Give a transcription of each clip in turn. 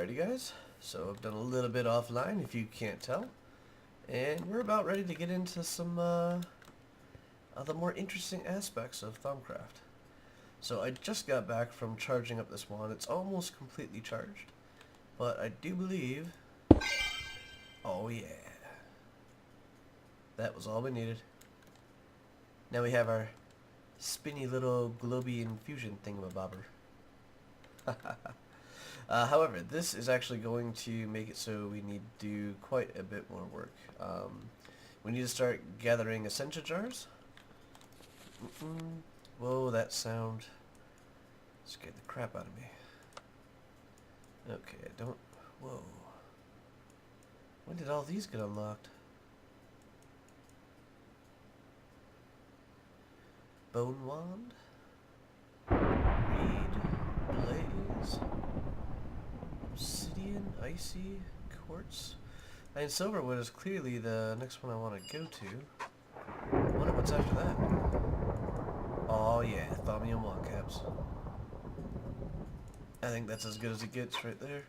Alrighty guys, so I've done a little bit offline if you can't tell, and we're about ready to get into some of the more interesting aspects of Thaumcraft. So I just got back from charging up this wand. It's almost completely charged, but I do believe, oh yeah, that was all we needed. Now we have our spinny little globy infusion thingamabobber. However, this is actually going to make it so we need to do quite a bit more work. We need to start gathering Essentia jars. Whoa, that sound scared the crap out of me. Okay, I don't... Whoa. When did all these get unlocked? Bone wand? Reed? Blaze? Obsidian? Icy? Quartz? And Silverwood is clearly the next one I want to go to. I wonder what's after that. Oh yeah, Thauminon wand caps. I think that's as good as it gets right there.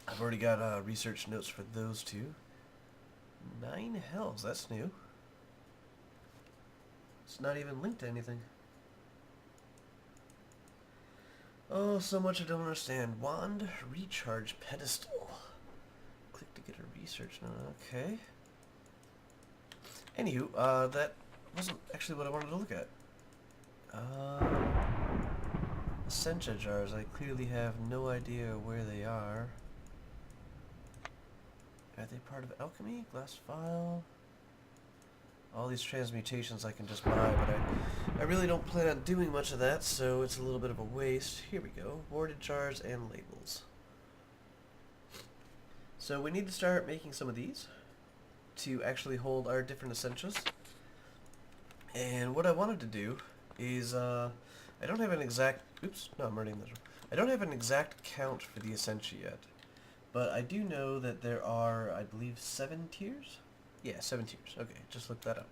I've already got research notes for those two. 9 hells, that's new. It's not even linked to anything. Oh, so much I don't understand. Wand recharge pedestal. Click to get a research note. Okay. Anywho, that wasn't actually what I wanted to look at. Essentia jars. I clearly have no idea where they are. Are they part of alchemy? Glass vial? All these transmutations I can just buy, but I really don't plan on doing much of that, so it's a little bit of a waste. Here we go. Warded jars and labels. So we need to start making some of these to actually hold our different essentials. And what I wanted to do is, I don't have an exact... Oops, no, I'm writing this. I don't have an exact count for the essentia yet. But I do know that there are, I believe, 7 tiers? Yeah, 7 tiers. Okay, just look that up.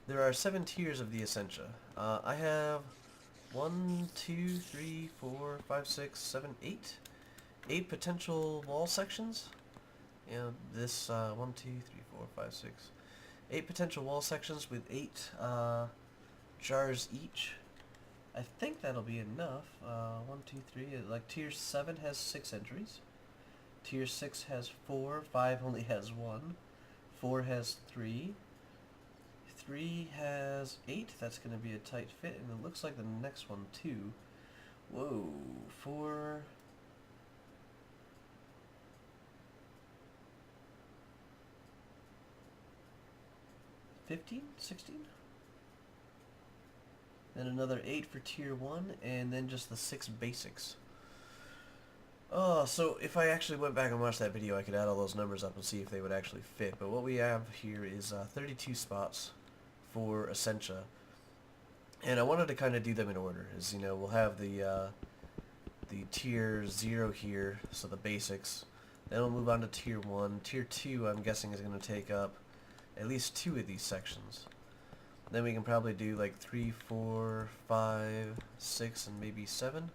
There are 7 tiers of the essentia. I have 1, 2, 3, 4, 5, 6, 7, 8. 8 potential wall sections. You know, this 1, 2, 3, 4, 5, 6. 8 potential wall sections with 8 jars each. I think that'll be enough. 1, 2, 3. Like tier 7 has 6 entries. Tier 6 has 4. 5 only has 1. 4 has 3. 3 has 8. That's going to be a tight fit, and it looks like the next one too. Whoa, 4. 15? 16? Then another 8 for tier 1, and then just the 6 basics. Oh, so if I actually went back and watched that video, I could add all those numbers up and see if they would actually fit. But what we have here is 32 spots for Essentia. And I wanted to kind of do them in order. As you know, we'll have the tier 0 here, so the basics. Then we'll move on to tier 1. Tier 2, I'm guessing, is going to take up at least 2 of these sections. Then we can probably do like 3, 4, 5, 6, and maybe 7.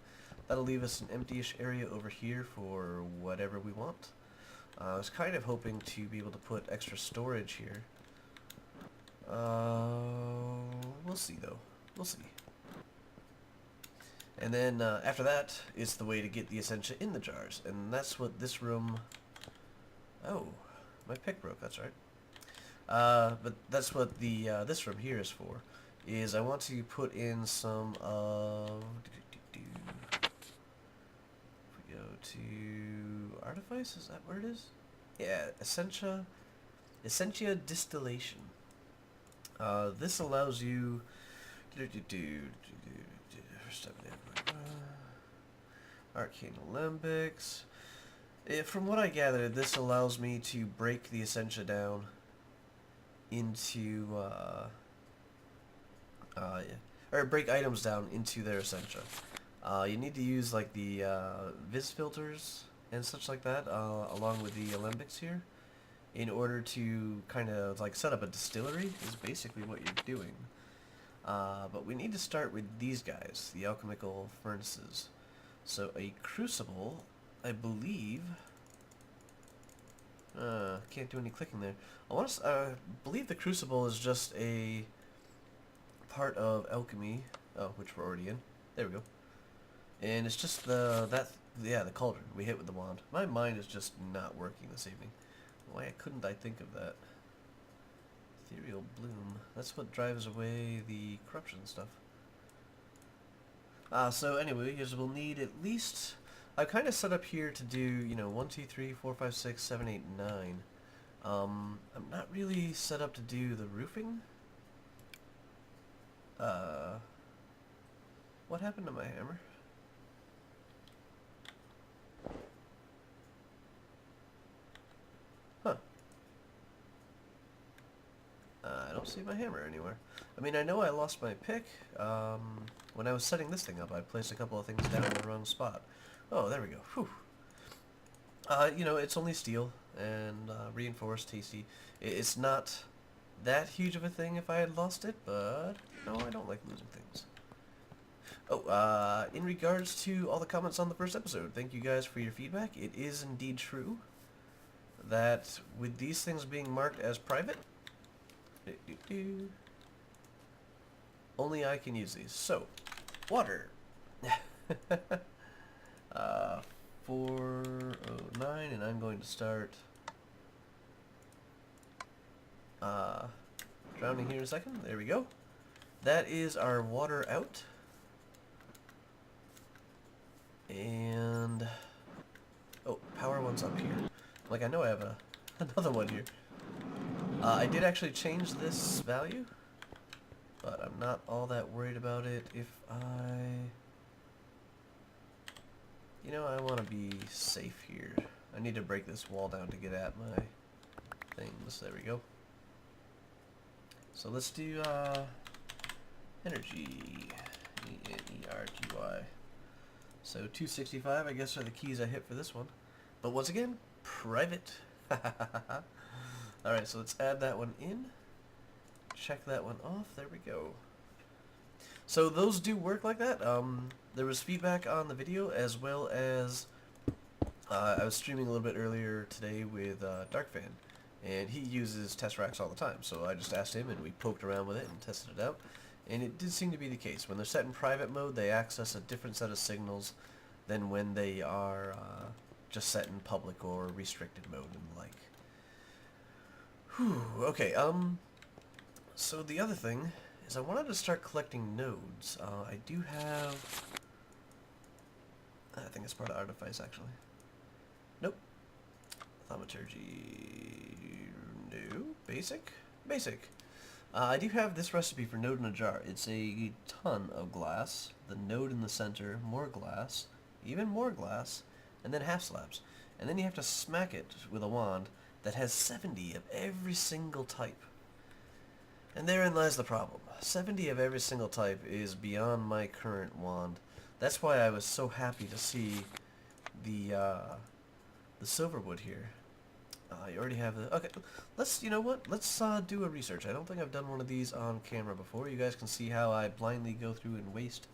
That'll leave us an empty-ish area over here for whatever we want. I was kind of hoping to be able to put extra storage here. We'll see though. We'll see. And then after that is the way to get the essentia in the jars, and that's what this room... Oh, my pick broke, that's right. But that's what the this room here is for. Is I want to put in some of... If we go to Artifice, is that where it is? Yeah, Essentia Distillation. This allows you... Arcane Alembics. From what I gathered, this allows me to break the Essentia down into, or break items down into their Essentia. You need to use like the Viz filters and such like that, along with the Alembics here, in order to kind of like set up a distillery, is basically what you're doing. But we need to start with these guys, the alchemical furnaces. So a crucible, I believe... can't do any clicking there. I want to believe the crucible is just a part of alchemy. Oh, which we're already in. There we go. And it's just the cauldron we hit with the wand. My mind is just not working this evening. Why couldn't I think of that? Ethereal bloom. That's what drives away the corruption stuff. So anyway, we'll need at least... I've kind of set up here to do, you know, 1, 2, 3, 4, 5, 6, 7, 8, 9. I'm not really set up to do the roofing. What happened to my hammer? Huh. I don't see my hammer anywhere. I mean, I know I lost my pick. When I was setting this thing up, I placed a couple of things down in the wrong spot. Oh, there we go. Whew. You know, it's only steel and reinforced, tasty. It's not that huge of a thing if I had lost it, but no, I don't like losing things. Oh, in regards to all the comments on the first episode, thank you guys for your feedback. It is indeed true that with these things being marked as private, only I can use these. So, water. 409, and I'm going to start drowning here in a second. There we go. That is our water out. And oh, power one's up here. Like, I know I have another one here. I did actually change this value, but I'm not all that worried about it. If you know, I want to be safe here. I need to break this wall down to get at my things. There we go. So let's do energy. E-N-E-R-G-Y. So 265, I guess, are the keys I hit for this one. But once again, private. Alright, so let's add that one in. Check that one off. There we go. So those do work like that. There was feedback on the video, as well as I was streaming a little bit earlier today with Darkfan, and he uses Tesseracts all the time. So I just asked him, and we poked around with it and tested it out. And it did seem to be the case. When they're set in private mode, they access a different set of signals than when they are just set in public or restricted mode and the like. Whew, okay, so the other thing is I wanted to start collecting nodes. I do have... I think it's part of Artifice, actually. Nope. Thaumaturgy... No. Basic? Basic. I do have this recipe for node in a jar. It's a ton of glass, the node in the center, more glass, even more glass, and then half slabs. And then you have to smack it with a wand that has 70 of every single type. And therein lies the problem. 70 of every single type is beyond my current wand. That's why I was so happy to see the silverwood here. You already have the... Okay, you know what? Let's do a research. I don't think I've done one of these on camera before. You guys can see how I blindly go through and waste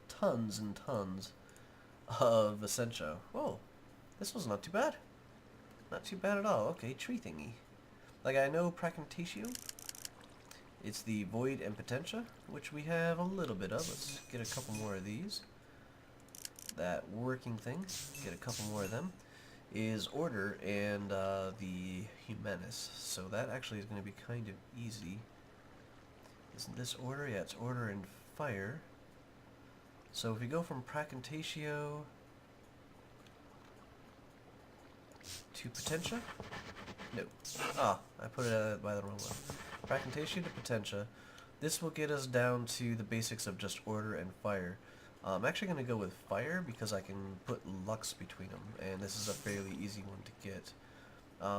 tons and tons of Essentia. Oh, this was not too bad. Not too bad at all. Okay, tree thingy. Like, I know Pracantatio. It's the Void and Potentia, which we have a little bit of. Let's get a couple more of these. That working thing. Get a couple more of them. Is Order and the Humanus. So that actually is going to be kind of easy. Isn't this Order? Yeah, it's Order and Fire. So if we go from Pracantatio to Potentia? No. Ah, I put it by the wrong one. Pracantatio to Potentia. This will get us down to the basics of just Order and Fire. I'm actually going to go with Fire because I can put Lux between them, and this is a fairly easy one to get.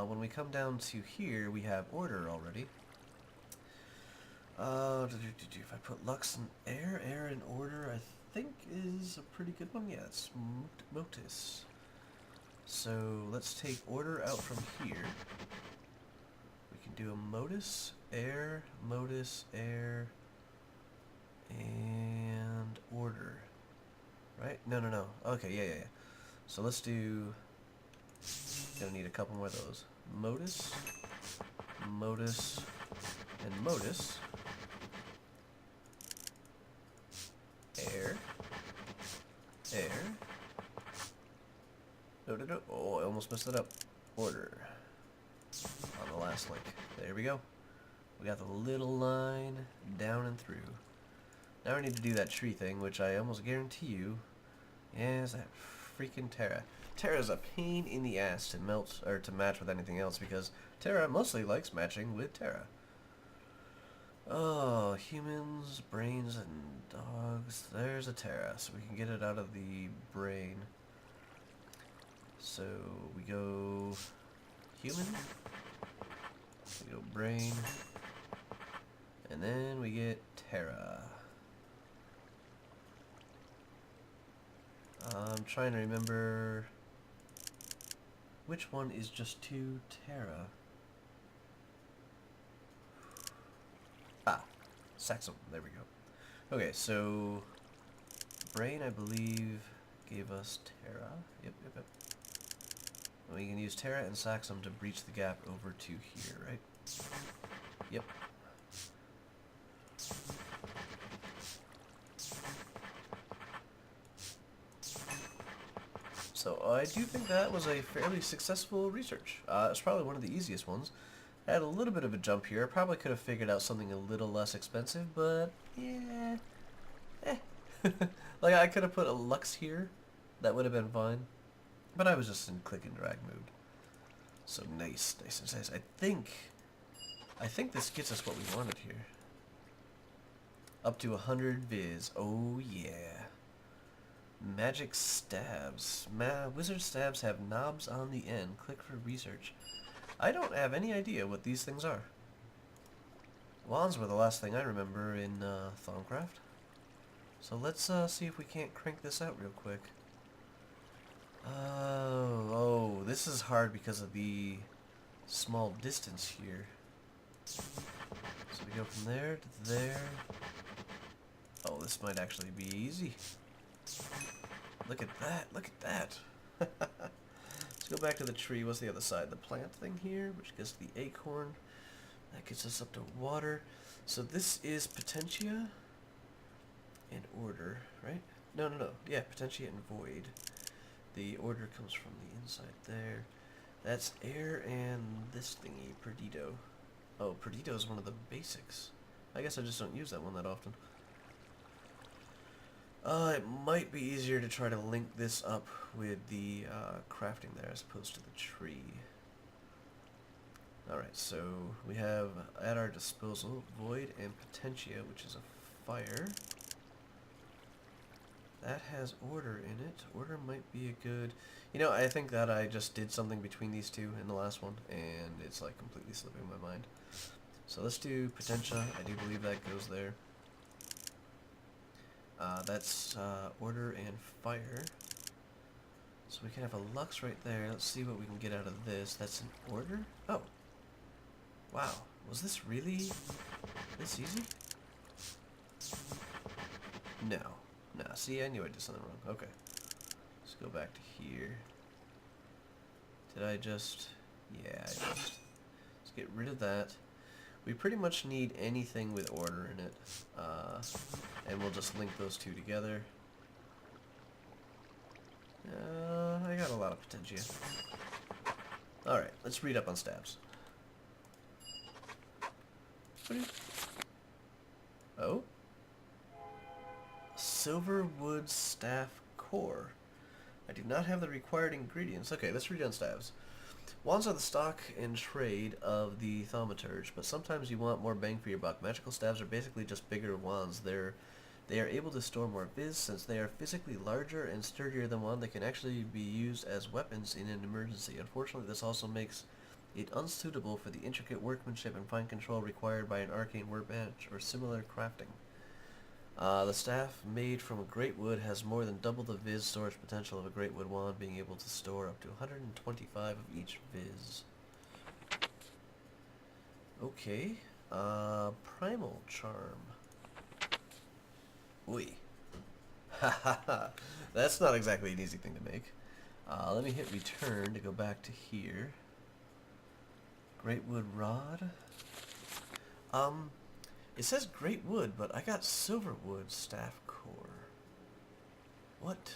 When we come down to here, we have Order already. If I put Lux and Air and Order, I think is a pretty good one. Yeah, it's Motus. So let's take Order out from here. We can do a Motus, Air, and Order. right? No, no, no. Okay, yeah, yeah, yeah. So let's do... Gonna need a couple more of those. Modus, Modus, and Modus. Air. Air. No, no, no. Oh, I almost messed it up. Order. On the last link. There we go. We got the little line down and through. Now we need to do that tree thing, which I almost guarantee you is that freaking Terra. Terra's a pain in the ass to melt or to match with anything else because Terra mostly likes matching with Terra. Oh, humans, brains, and dogs. There's a Terra, so we can get it out of the brain. So we go human, we go brain, and then we get Terra. I'm trying to remember which one is just 2 Terra. Ah, Saxum. There we go. Okay, so brain, I believe, gave us Terra. Yep, yep, yep. And we can use Terra and Saxum to breach the gap over to here, right? Yep. So I do think that was a fairly successful research. It's probably one of the easiest ones. I had a little bit of a jump here. I probably could have figured out something a little less expensive, but yeah, like I could have put a Lux here. That would have been fine. But I was just in click and drag mood. So nice, nice and nice. I think this gets us what we wanted here. Up to 100 viz. Oh yeah. Magic stabs. Wizard stabs have knobs on the end. Click for research. I don't have any idea what these things are. Wands were the last thing I remember in Thaumcraft. So let's see if we can't crank this out real quick. Oh, this is hard because of the small distance here. So we go from there to there. Oh, this might actually be easy. Look at that, look at that. Let's go back to the tree. What's the other side? The plant thing here, which gets the acorn. That gets us up to water. So this is Potentia and order, right? No, no, no. Yeah, Potentia and void. The order comes from the inside there. That's air and this thingy, Perdido. Oh, Perdido is one of the basics. I guess I just don't use that one that often. It might be easier to try to link this up with the crafting there as opposed to the tree. Alright, so we have at our disposal Void and Potentia, which is a fire. That has order in it. Order might be a good... You know, I think that I just did something between these two in the last one, and it's like completely slipping my mind. So let's do Potentia. I do believe that goes there. That's order and fire. So we can have a Lux right there. Let's see what we can get out of this. That's an order? Oh. Wow. Was this really this easy? No. No. See, I knew I did something wrong. Okay. Let's go back to here. Did I just... Yeah, I just... Let's get rid of that. We pretty much need anything with order in it. And we'll just link those two together. I got a lot of Potentia. Alright, let's read up on stabs. Oh? Silverwood staff core. I do not have the required ingredients. Okay, let's read on stabs. Wands are the stock and trade of the thaumaturge, but sometimes you want more bang for your buck. Magical stabs are basically just bigger wands. They are able to store more viz. Since they are physically larger and sturdier than one, they can actually be used as weapons in an emergency. Unfortunately, this also makes it unsuitable for the intricate workmanship and fine control required by an arcane workbench or similar crafting. The staff made from a great wood has more than double the viz storage potential of a great wood wand, being able to store up to 125 of each viz. Okay, primal charm. Oi. That's not exactly an easy thing to make. Let me hit return to go back to here. Great wood rod. It says great wood, but I got silver wood staff core. What?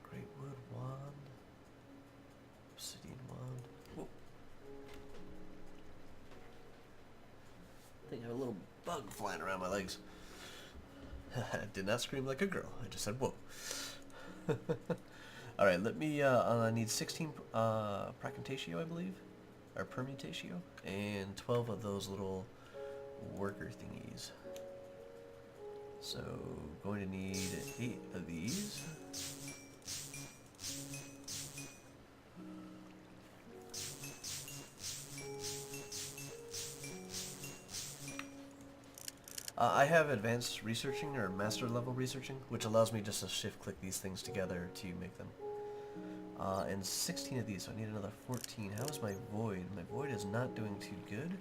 Great wood wand. Obsidian wand. Whoa. I think I have a little bug flying around my legs. Did not scream like a girl. I just said whoa. Alright, let me, I need 16 pracantatio, I believe. Or permutatio. And 12 of those little worker thingies. So, going to need 8 of these. I have advanced researching, or master level researching, which allows me just to shift click these things together to make them. And 16 of these, so I need another 14. How is my void? My void is not doing too good.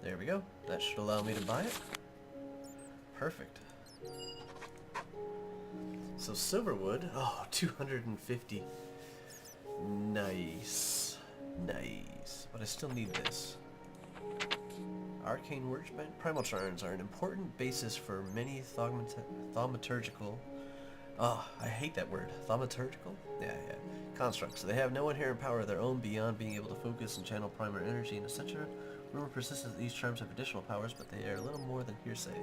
There we go. That should allow me to buy it. Perfect. So silverwood, oh, 250. Nice. Nice. But I still need this. Arcane workbench. Primal charms are an important basis for many thaumaturgical... Oh, I hate that word. Thaumaturgical? Yeah. Constructs. They have no inherent power of their own beyond being able to focus and channel primal energy, and etc. Rumor persists that these charms have additional powers, but they are a little more than hearsay.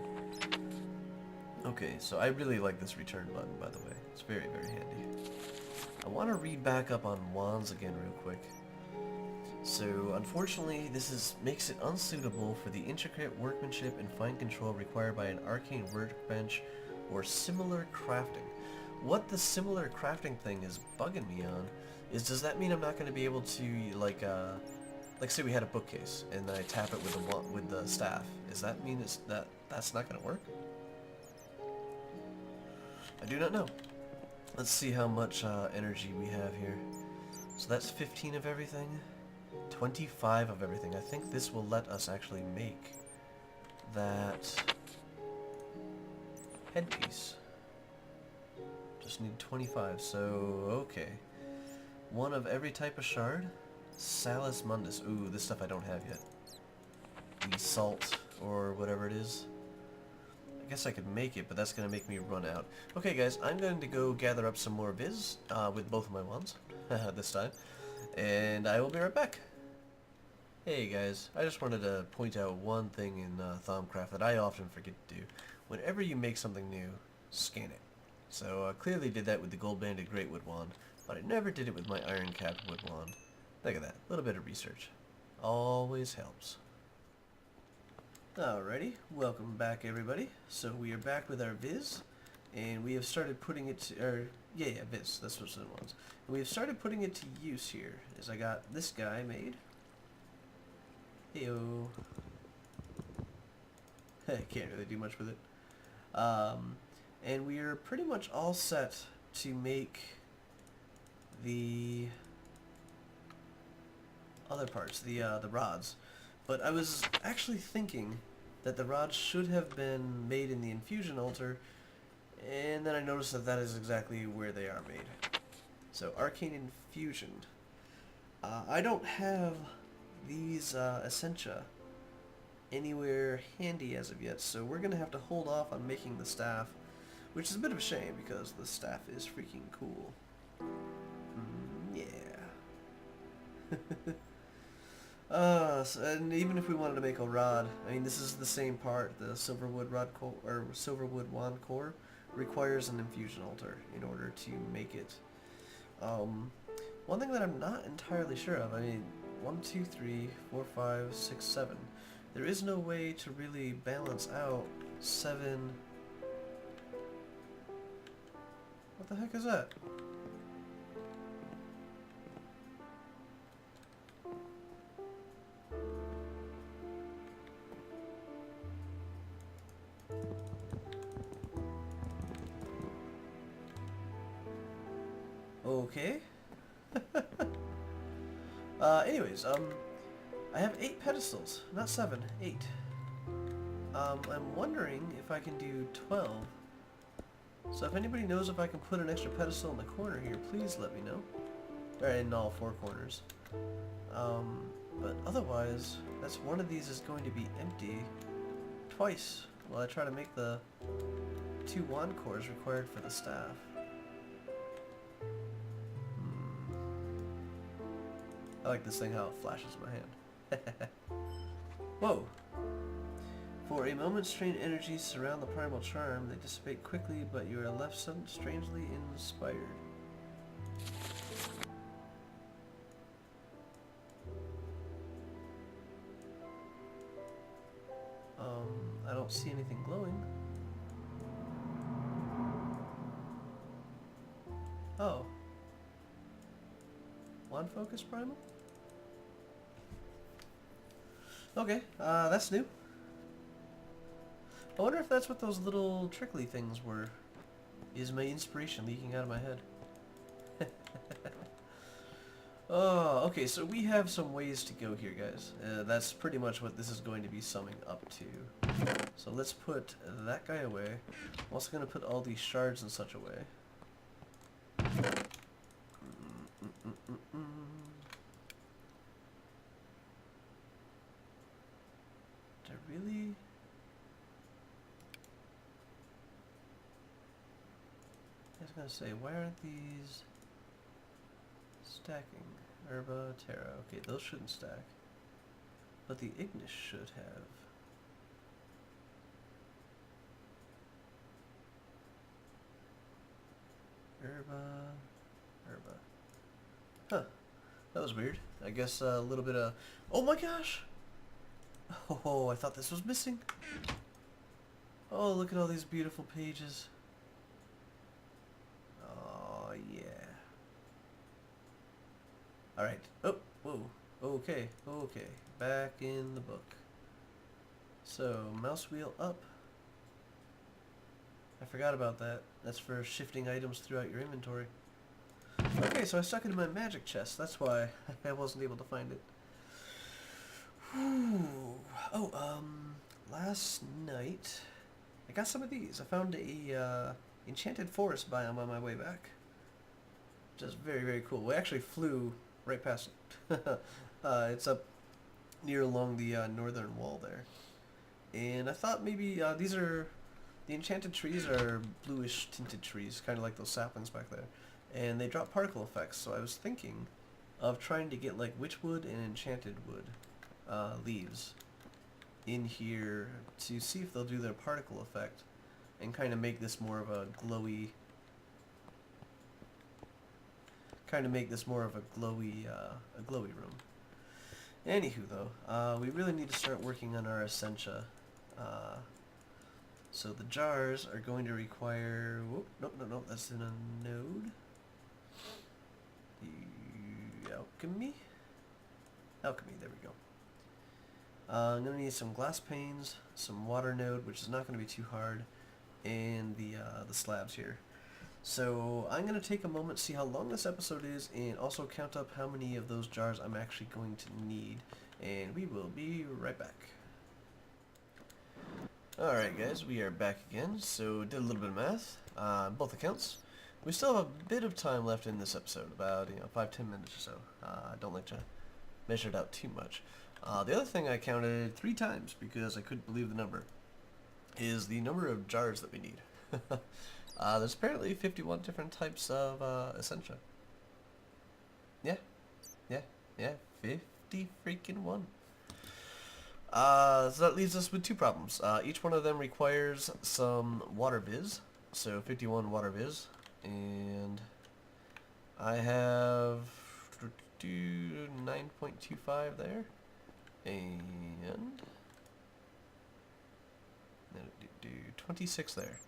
Okay, so I really like this return button, by the way. It's very, very handy. I want to read back up on wands again real quick. So, unfortunately, this makes it unsuitable for the intricate workmanship and fine control required by an arcane workbench or similar crafting. What the similar crafting thing is bugging me on is, does that mean I'm not going to be able to, like say we had a bookcase and then I tap it with the staff? Does that mean that's not going to work? I do not know. Let's see how much energy we have here. So that's 15 of everything, 25 of everything. I think this will let us actually make that headpiece. Just need 25, so okay. One of every type of shard. Salus Mundus. Ooh, this stuff I don't have yet. The salt, or whatever it is. I guess I could make it, but that's going to make me run out. Okay, guys, I'm going to go gather up some more viz with both of my wands this time, and I will be right back. Hey, guys, I just wanted to point out one thing in Thaumcraft that I often forget to do. Whenever you make something new, scan it. So I clearly did that with the gold-banded Greatwood wand, but I never did it with my iron-capped wood wand. Look at that, a little bit of research. Always helps. Alrighty, welcome back everybody. So we are back with our viz, and we have started putting it to, viz, that's what it was. And we have started putting it to use here, as I got this guy made. Heyo. I can't really do much with it. And we are pretty much all set to make the other parts, the rods. But I was actually thinking that the rods should have been made in the infusion altar, and then I noticed that that is exactly where they are made. So, arcane infusion. I don't have these essentia anywhere handy as of yet, so we're going to have to hold off on making the staff, which is a bit of a shame because the staff is freaking cool. Yeah. And even if we wanted to make a rod, I mean, this is the same part. The silverwood rod or silverwood wand core requires an infusion altar in order to make it. One thing that I'm not entirely sure of, I mean, 1, 2, 3, 4, 5, 6, 7. There is no way to really balance out 7. What the heck is that? Okay. Anyways, I have 8 pedestals, not 7, 8. I'm wondering if I can do 12. So if anybody knows if I can put an extra pedestal in the corner here, please let me know. Or in all 4 corners. But otherwise, that's one of these is going to be empty twice while I try to make the 2 wand cores required for the staff. I like this thing how it flashes in my hand. Whoa! For a moment, strange energies surround the primal charm. They dissipate quickly, but you are left strangely inspired. I don't see anything glowing. Oh. Wand focus primal? Okay, that's new. I wonder if that's what those little trickly things were. Is my inspiration leaking out of my head? Oh, okay, so we have some ways to go here, guys. That's pretty much what this is going to be summing up to. So let's put that guy away. I'm also going to put all these shards in such a way. Did I really... I was going to say, why aren't these stacking? Herba, Terra. Okay, those shouldn't stack. But the Ignis should have. Herba. Huh. That was weird. I guess a little bit of... Oh my gosh! Oh, I thought this was missing. Oh, look at all these beautiful pages. Oh, yeah. Alright. Oh, whoa. Okay, okay. Back in the book. So, mouse wheel up. I forgot about that. That's for shifting items throughout your inventory. Okay, so I stuck it in my magic chest. That's why I wasn't able to find it. Whew. Oh, last night I got some of these. I found a enchanted forest biome on my way back. Just very, very cool. We actually flew right past it. It's up near along the northern wall there. And I thought maybe these are... The enchanted trees are bluish tinted trees, kind of like those saplings back there. And they drop particle effects, so I was thinking of trying to get like witchwood and enchanted wood leaves in here to see if they'll do their particle effect and kind of make this more of a glowy... a glowy room. Anywho though, we really need to start working on our Essentia. So the jars are going to require... Whoop, nope, that's in a node. The alchemy, there we go. I'm going to need some glass panes, some water node, which is not going to be too hard, and the slabs here. So I'm going to take a moment, see how long this episode is, and also count up how many of those jars I'm actually going to need, and we will be right back. Alright guys, we are back again, so did a little bit of math, both accounts. We still have a bit of time left in this episode, about 5-10 minutes or so. I don't like to measure it out too much. The other thing I counted 3 times, because I couldn't believe the number, is the number of jars that we need. There's apparently 51 different types of Essentia. Yeah, 50 freaking 1. So that leaves us with 2 problems. Each one of them requires some water viz, so 51 water viz, and I have 9.25 there, and 26 there.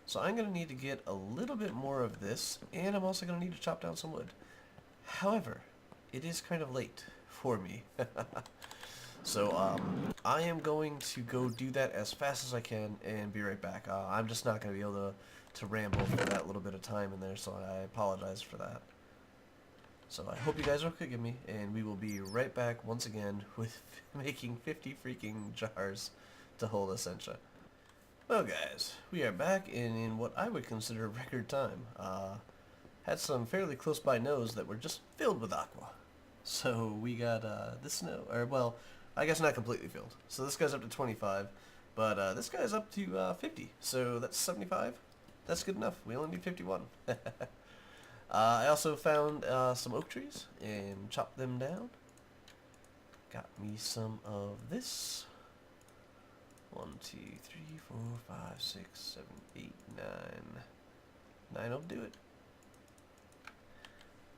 So I'm going to need to get a little bit more of this, and I'm also going to need to chop down some wood. However, it is kind of late for me. So, I am going to go do that as fast as I can and be right back. I'm just not going to be able to ramble for that little bit of time in there, so I apologize for that. So I hope you guys will forgive me, and we will be right back once again with making 50 freaking jars to hold Essentia. Well guys, we are back in what I would consider record time. Had some fairly close by nodes that were just filled with aqua. So we got this node, or well, I guess not completely filled. So this guy's up to 25, but this guy's up to 50, so that's 75. That's good enough. We only need 51. I also found some oak trees and chopped them down. Got me some of this. 1, 2, 3, 4, 5, 6, 7, 8, 9. 9 will do it.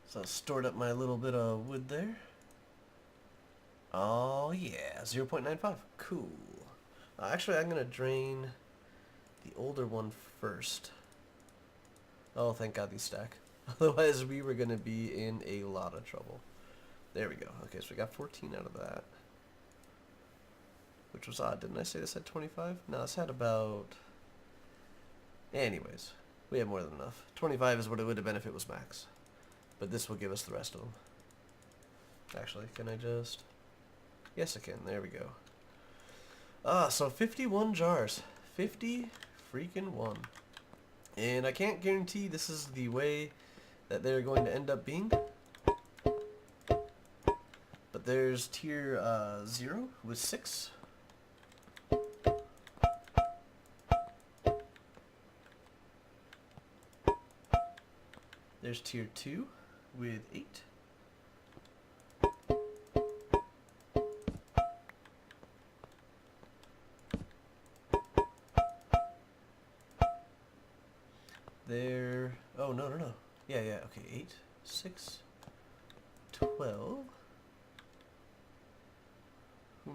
So I stored up my little bit of wood there. Oh yeah, 0.95. Cool. Actually, I'm going to drain the older one first. Oh, thank God these stack. Otherwise, we were going to be in a lot of trouble. There we go. Okay, so we got 14 out of that. Which was odd. Didn't I say this had 25? No, this had about... Anyways, we have more than enough. 25 is what it would have been if it was max. But this will give us the rest of them. Actually, can I just... Yes, I can. There we go. So 51 jars. 50 freaking 1. And I can't guarantee this is the way that they're going to end up being. But there's tier 0 with 6. There's tier 2 with 8. There... Oh, no. Yeah, okay. 8, 6, 12. I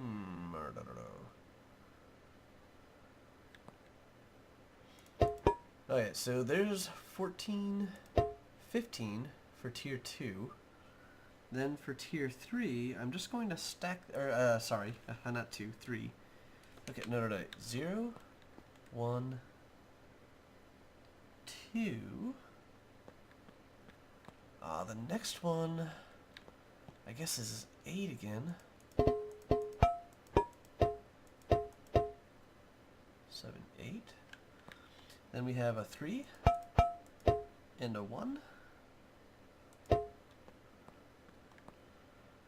don't know. Okay, so there's 14, 15 for tier 2. Then for tier 3, I'm just going to stack... Or, sorry, not 2, 3. Okay, no. 0, 1... 2. The next one, I guess, is 8 again. 7, 8. Then we have a 3 and a 1.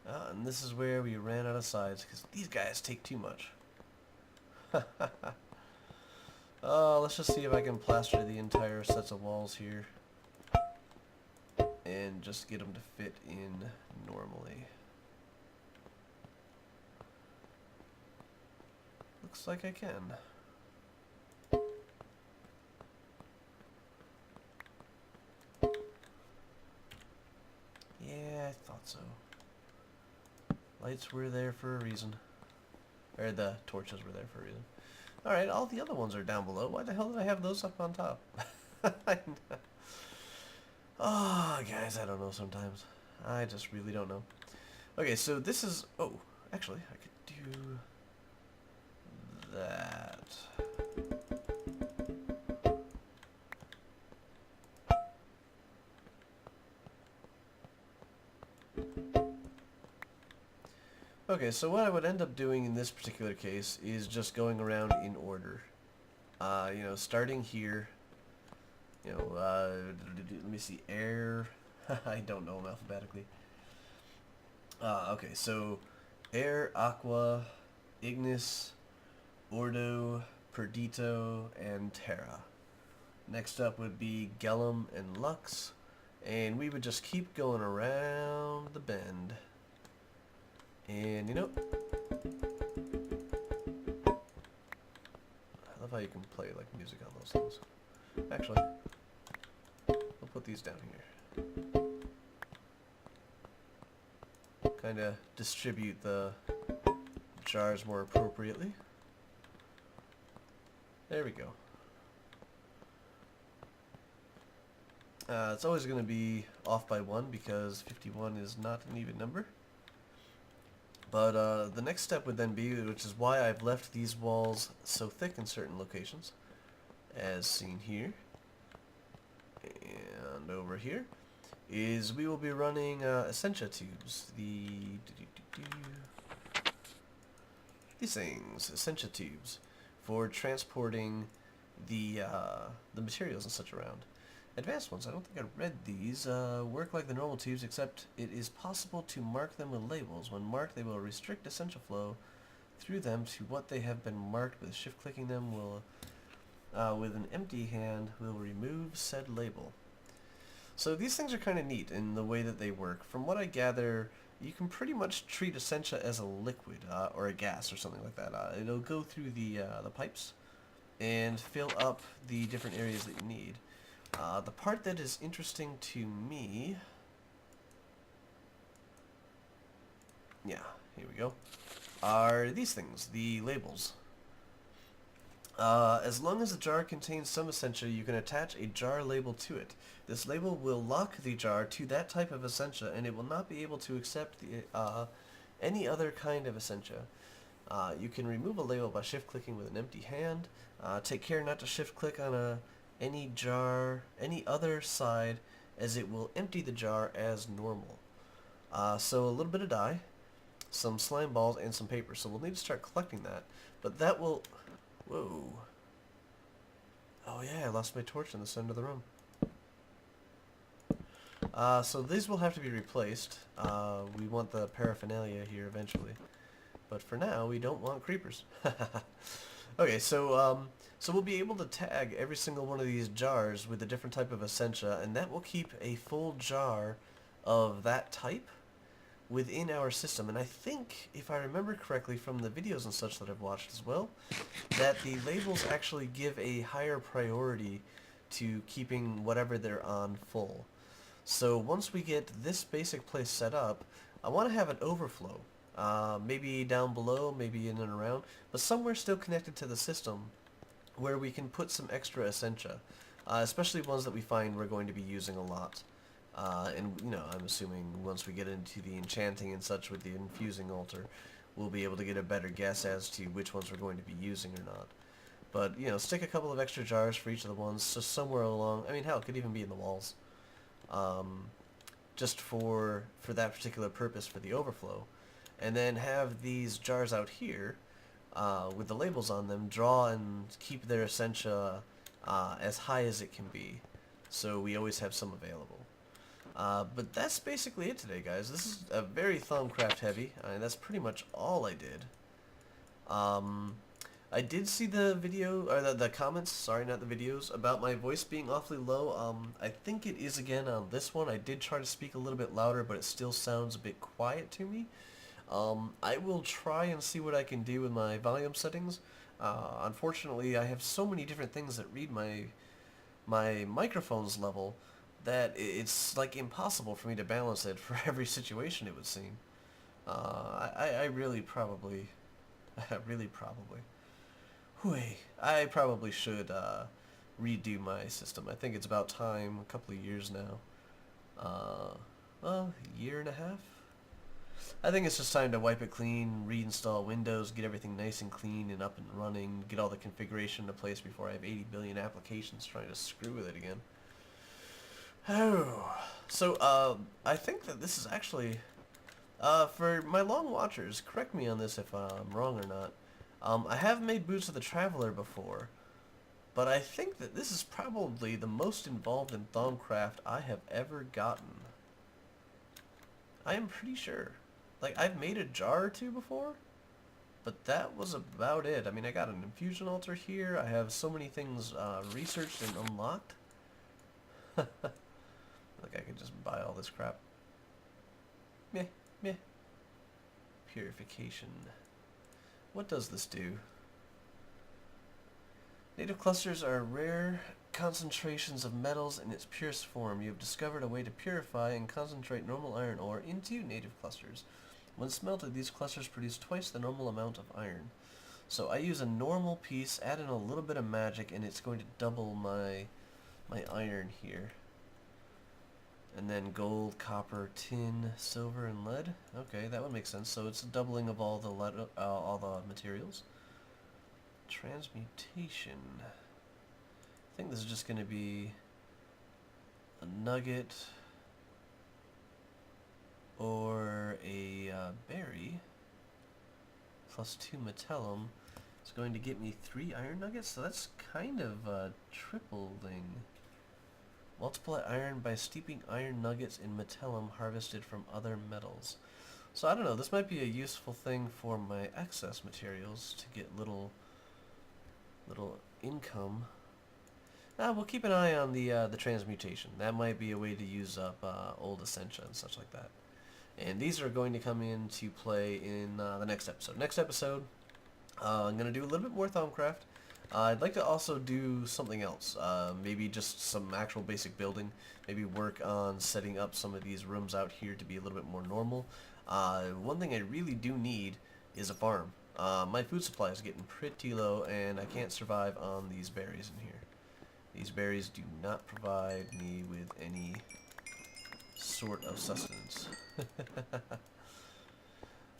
And this is where we ran out of sides because these guys take too much. Let's just see if I can plaster the entire sets of walls here and just get them to fit in normally. Looks like I can. Yeah, I thought so. Lights were there for a reason. Or the torches were there for a reason. Alright, all the other ones are down below. Why the hell did I have those up on top? Oh, guys, I don't know sometimes. I just really don't know. Okay, so this is... Oh, actually, I could do... that. Okay, so what I would end up doing in this particular case is just going around in order. You know, starting here, you know, let me see, air, I don't know them alphabetically. Okay, so air, aqua, ignis, ordo, perdito, and terra. Next up would be Gellum and Lux, and we would just keep going around the bend. And you know, I love how you can play like music on those things. Actually, I'll put these down here. Kind of distribute the jars more appropriately. There we go. It's always going to be off by 1 because 51 is not an even number. But the next step would then be, which is why I've left these walls so thick in certain locations, as seen here and over here, is we will be running Essentia tubes. These things, Essentia tubes, for transporting the materials and such around. Advanced ones, I don't think I read these, work like the normal tubes, except it is possible to mark them with labels. When marked, they will restrict essential flow through them to what they have been marked with. Shift-clicking them will, with an empty hand, will remove said label. So these things are kind of neat in the way that they work. From what I gather, you can pretty much treat Essentia as a liquid, or a gas or something like that. It'll go through the pipes and fill up the different areas that you need. The part that is interesting to me... Yeah, here we go. Are these things, the labels. As long as the jar contains some Essentia, you can attach a jar label to it. This label will lock the jar to that type of Essentia, and it will not be able to accept any other kind of Essentia. You can remove a label by shift-clicking with an empty hand. Take care not to shift-click on any other side, as it will empty the jar as normal. So a little bit of dye, some slime balls, and some paper. So we'll need to start collecting that. But that will... Whoa. Oh yeah, I lost my torch in the center of the room. So these will have to be replaced. We want the paraphernalia here eventually. But for now, we don't want creepers. Okay, so we'll be able to tag every single one of these jars with a different type of Essentia, and that will keep a full jar of that type within our system. And I think, if I remember correctly from the videos and such that I've watched as well, that the labels actually give a higher priority to keeping whatever they're on full. So once we get this basic place set up, I want to have an overflow. Maybe down below, maybe in and around, but somewhere still connected to the system where we can put some extra Essentia, especially ones that we find we're going to be using a lot. And, you know, I'm assuming once we get into the enchanting and such with the infusing altar, we'll be able to get a better guess as to which ones we're going to be using or not. But, you know, stick a couple of extra jars for each of the ones, just somewhere along. I mean, hell, it could even be in the walls. Just for that particular purpose, for the overflow. And then have these jars out here, with the labels on them, draw and keep their Essentia as high as it can be. So we always have some available. But that's basically it today, guys. This is a very Thaumcraft heavy. That's pretty much all I did. I did see the video, or the comments, sorry, not the videos, about my voice being awfully low. I think it is again on this one. I did try to speak a little bit louder, but it still sounds a bit quiet to me. I will try and see what I can do with my volume settings. Unfortunately, I have so many different things that read my microphone's level that it's like impossible for me to balance it for every situation, it would seem. I really probably I probably should redo my system. I think it's about time, a couple of years now. Well, a year and a half? I think it's just time to wipe it clean, reinstall Windows, get everything nice and clean and up and running, get all the configuration into place before I have 80 billion applications trying to screw with it again. Oh, so I think that this is actually, for my long watchers, correct me on this if I'm wrong or not, I have made Boots of the Traveler before, but I think that this is probably the most involved in Thaumcraft I have ever gotten. I am pretty sure. Like, I've made a jar or two before, but that was about it. I mean, I got an infusion altar here. I have so many things researched and unlocked. Like, I could just buy all this crap. Meh, meh. Purification. What does this do? Native clusters are rare concentrations of metals in its purest form. You have discovered a way to purify and concentrate normal iron ore into native clusters. When smelted, these clusters produce twice the normal amount of iron. So I use a normal piece, add in a little bit of magic, and it's going to double my iron here. And then gold, copper, tin, silver, and lead. Okay, that would make sense. So it's a doubling of all the materials. Transmutation. I think this is just going to be a nugget, or a berry plus 2 metallum is going to get me 3 iron nuggets, so that's kind of tripling. Multiply iron by steeping iron nuggets in metallum harvested from other metals. So I don't know, this might be a useful thing for my excess materials to get little income. We'll keep an eye on the transmutation. That might be a way to use up old essentia and such like that. And these are going to come into play in the next episode. Next episode, I'm going to do a little bit more Thaumcraft. I'd like to also do something else. Maybe just some actual basic building. Maybe work on setting up some of these rooms out here to be a little bit more normal. One thing I really do need is a farm. My food supply is getting pretty low, and I can't survive on these berries in here. These berries do not provide me with any sort of sustenance.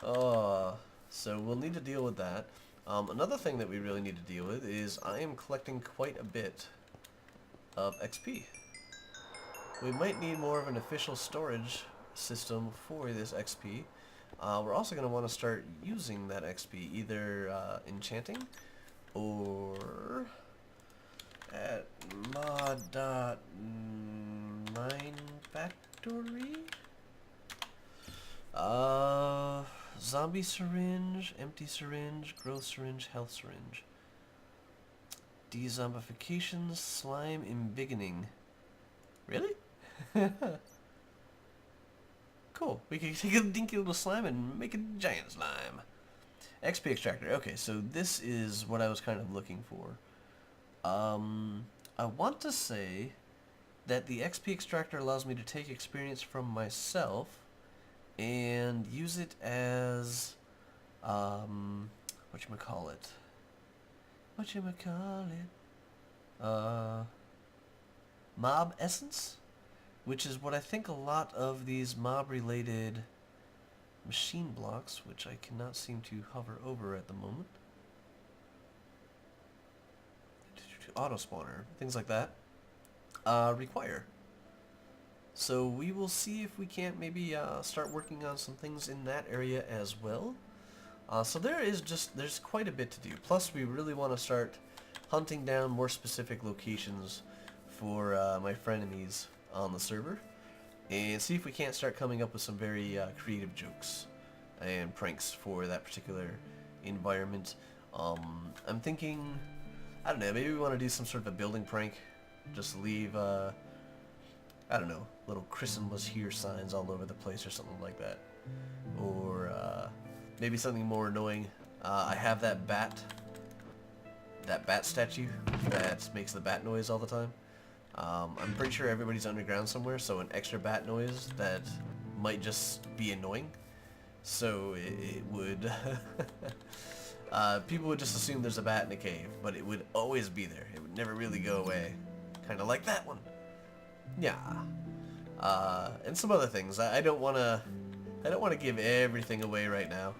Oh, so we'll need to deal with that. Another thing that we really need to deal with is I am collecting quite a bit of XP. We might need more of an official storage system for this XP. We're also going to want to start using that XP either enchanting or at mod.minefactory. Zombie syringe, empty syringe, growth syringe, health syringe. Dezombification, slime embiggening. Really? Cool. We can take a dinky little slime and make a giant slime. XP extractor. Okay, so this is what I was kind of looking for. I want to say that the XP extractor allows me to take experience from myself and use it as whatchamacallit, mob essence, which is what I think a lot of these mob related machine blocks, which I cannot seem to hover over at the moment, auto spawner, things like that, require. So we will see if we can't maybe start working on some things in that area as well. So there's quite a bit to do. Plus we really want to start hunting down more specific locations for my frenemies on the server, and see if we can't start coming up with some very creative jokes and pranks for that particular environment. I'm thinking, I don't know, maybe we want to do some sort of a building prank. Just leave, I don't know, little Crysyn was here signs all over the place or something like that. Or maybe something more annoying. I have that bat statue that makes the bat noise all the time. I'm pretty sure everybody's underground somewhere, so an extra bat noise that might just be annoying. So it would... people would just assume there's a bat in a cave, but it would always be there. It would never really go away. Kind of like that one. Yeah. And some other things. I don't want to give everything away right now,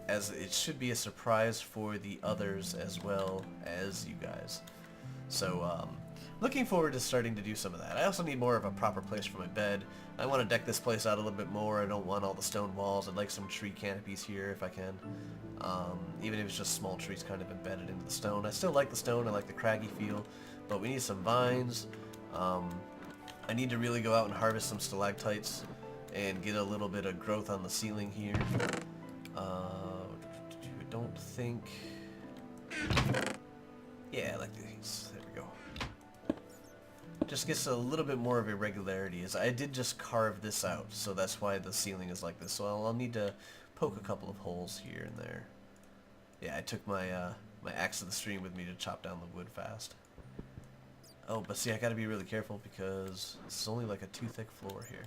as it should be a surprise for the others as well as you guys. So, looking forward to starting to do some of that. I also need more of a proper place for my bed. I want to deck this place out a little bit more. I don't want all the stone walls. I'd like some tree canopies here if I can. Even if it's just small trees kind of embedded into the stone. I still like the stone. I like the craggy feel. But we need some vines. I need to really go out and harvest some stalactites and get a little bit of growth on the ceiling here. I don't think... Yeah, I like these. There we go. Just gets a little bit more of irregularity. As I did just carve this out, so that's why the ceiling is like this. So I'll need to poke a couple of holes here and there. Yeah, I took my my axe to the stream with me to chop down the wood fast. Oh, but see, I gotta be really careful because it's only like a 2-thick floor here.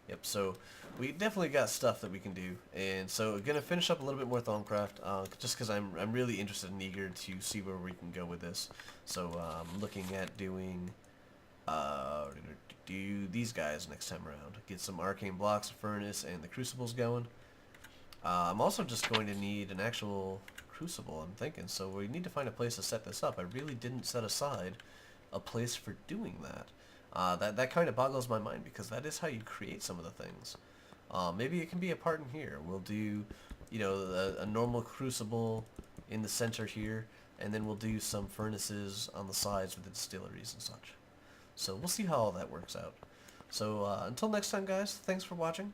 Yep, so we definitely got stuff that we can do, and so we're gonna finish up a little bit more Thaumcraft, just because I'm really interested and eager to see where we can go with this. So I'm looking at doing do these guys next time around. Get some arcane blocks, a furnace, and the crucibles going. I'm also just going to need an actual crucible, I'm thinking, so we need to find a place to set this up. I really didn't set aside a place for doing that. That kind of boggles my mind, because that is how you create some of the things. Maybe it can be a part in here. We'll do, you know, a normal crucible in the center here, and then we'll do some furnaces on the sides with the distilleries and such. So we'll see how all that works out. So until next time, guys, thanks for watching.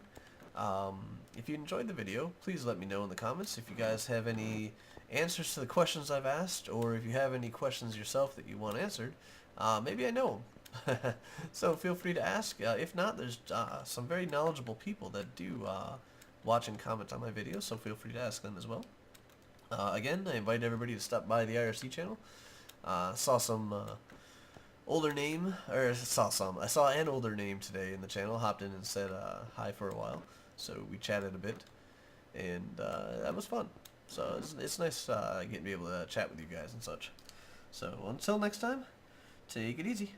If you enjoyed the video, please let me know in the comments if you guys have any answers to the questions I've asked, or if you have any questions yourself that you want answered. Maybe I know them. So feel free to ask. If not, there's some very knowledgeable people that do watch and comment on my videos, so feel free to ask them as well. Again, I invite everybody to stop by the IRC channel. Saw some older name, or I saw an older name today in the channel, hopped in and said hi for a while, so we chatted a bit, and that was fun. So it's nice getting to be able to chat with you guys and such. So until next time, take it easy.